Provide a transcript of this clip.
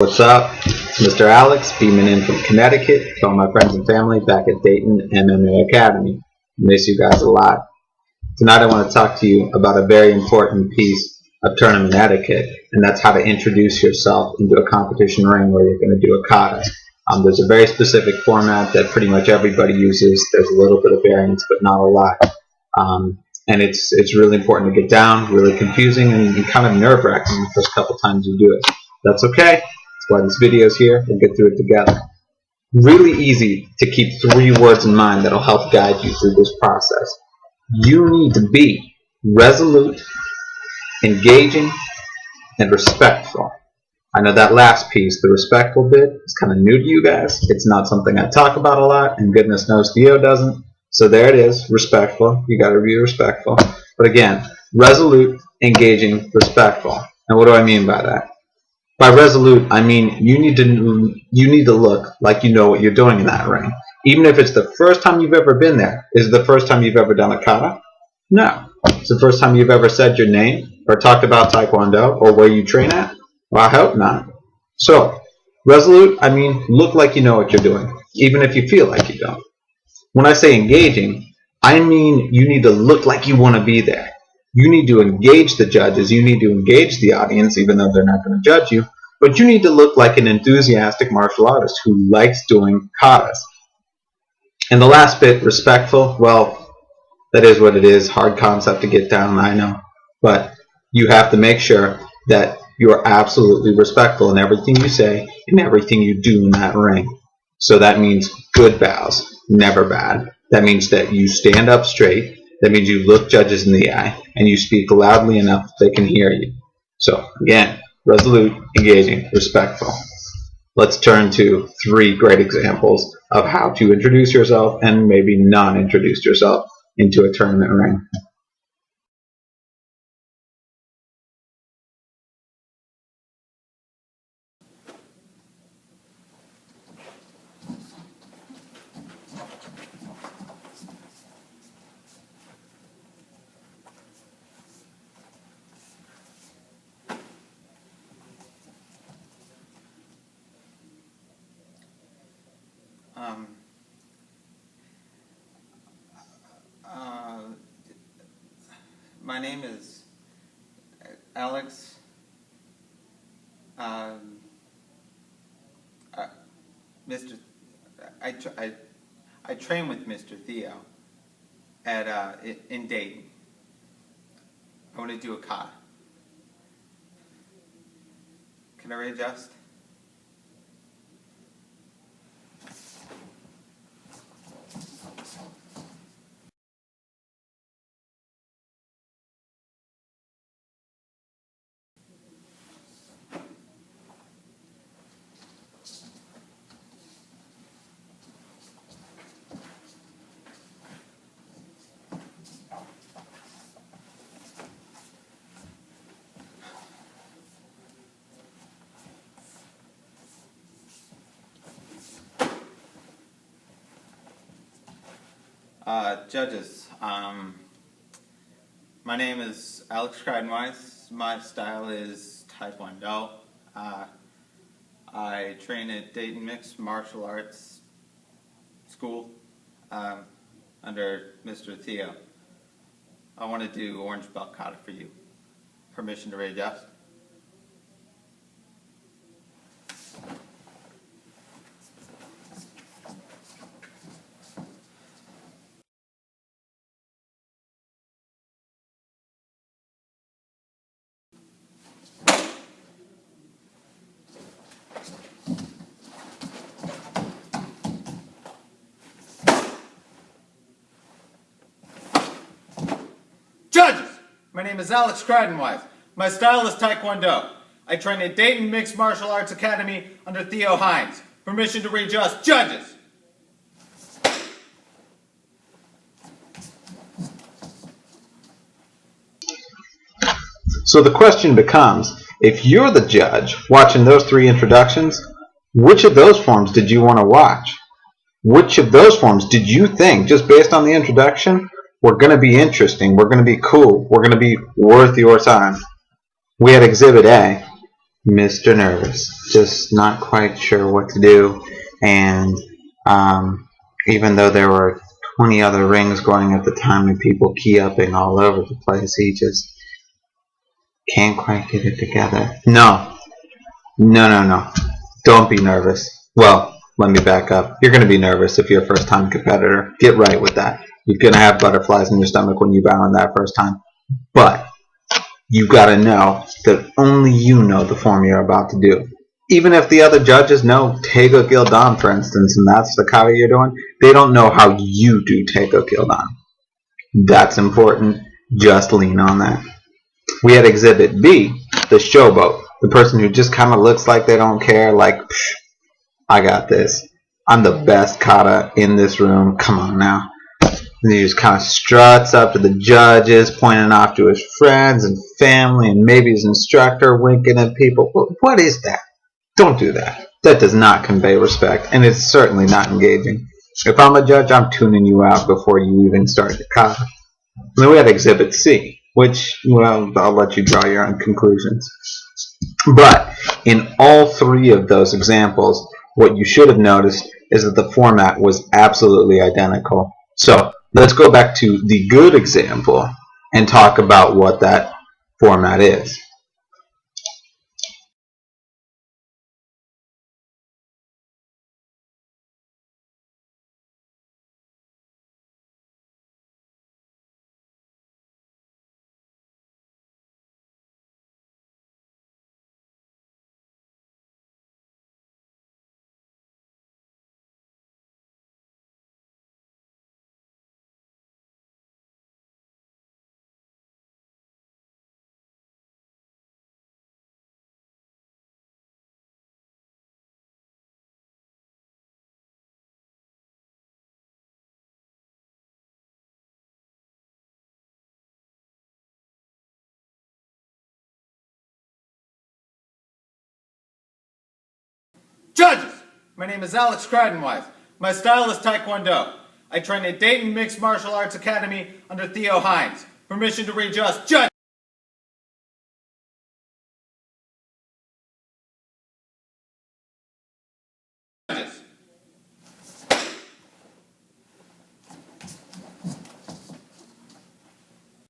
What's up? It's Mr. Alex, beaming in from Connecticut to all my friends and family back at Dayton MMA Academy. Miss you guys a lot. Tonight I want to talk to you about a very important piece of tournament etiquette, and that's how to introduce yourself into a competition ring where you're going to do a kata. There's a very specific format that pretty much everybody uses. There's a little bit of variance, but not a lot. And it's really important to get down, really confusing, and kind of nerve-wracking the first couple times you do it. That's okay. That's why this video is here. We'll get through it together. Really easy to keep 3 words in mind that'll help guide you through this process. You need to be resolute, engaging, and respectful. I know that last piece, the respectful bit, is kind of new to you guys. It's not something I talk about a lot, and goodness knows Theo doesn't. So there it is, respectful. You got to be respectful. But again, resolute, engaging, respectful. And what do I mean by that? By resolute, I mean you need to look like you know what you're doing in that ring. Even if it's the first time you've ever been there. Is it the first time you've ever done a kata? No. It's the first time you've ever said your name or talked about Taekwondo or where you train at? Well, I hope not. So, resolute, I mean look like you know what you're doing, even if you feel like you don't. When I say engaging, I mean you need to look like you want to be there. You need to engage the judges, you need to engage the audience, even though they're not going to judge you, but you need to look like an enthusiastic martial artist who likes doing katas. And the last bit, respectful, well, that is what it is. Hard concept to get down, I know. But you have to make sure that you are absolutely respectful in everything you say and everything you do in that ring. So that means good bows, never bad. That means that you stand up straight. That means you look judges in the eye and you speak loudly enough that they can hear you. So again, resolute, engaging, respectful. Let's turn to 3 great examples of how to introduce yourself and maybe non-introduce yourself into a tournament ring. My name is Alex. I train with Mr. Theo at in Dayton. I want to do a kata. Can I readjust? Judges, my name is Alex Cridenwise. My style is Taekwondo. I train at Dayton Mixed Martial Arts School under Mr. Theo. I want to do orange belt kata for you. Permission to readjust? Judges! My name is Alex Cridenwise. My style is Taekwondo. I train at Dayton Mixed Martial Arts Academy under Theo Hines. Permission to readjust. Judges! So the question becomes, if you're the judge watching those 3 introductions, which of those forms did you want to watch? Which of those forms did you think, just based on the introduction, were going to be interesting, were going to be cool, were going to be worth your time? We had Exhibit A, Mr. Nervous, just not quite sure what to do, and even though there were 20 other rings going at the time and people key-upping all over the place, he just can't quite get it together. No, no, no, no. Don't be nervous. Well, let me back up. You're going to be nervous if you're a first-time competitor. Get right with that. You're going to have butterflies in your stomach when you bow in that first time. But you got to know that only you know the form you're about to do. Even if the other judges know Tego Gildan, for instance, and that's the kata you're doing, they don't know how you do Tego Gildan. That's important. Just lean on that. We had Exhibit B, the showboat. The person who just kind of looks like they don't care, like, I got this. I'm the best kata in this room. Come on now. And he just kind of struts up to the judges, pointing off to his friends and family and maybe his instructor, winking at people. What is that? Don't do that. That does not convey respect, and it's certainly not engaging. If I'm a judge, I'm tuning you out before you even start the kata. And then we had Exhibit C, which, well, I'll let you draw your own conclusions. But in all three of those examples, what you should have noticed is that the format was absolutely identical. So let's go back to the good example and talk about what that format is. Judges! My name is Alex Cridenwise. My style is Taekwondo. I train at Dayton Mixed Martial Arts Academy under Theo Hines. Permission to readjust. Judges!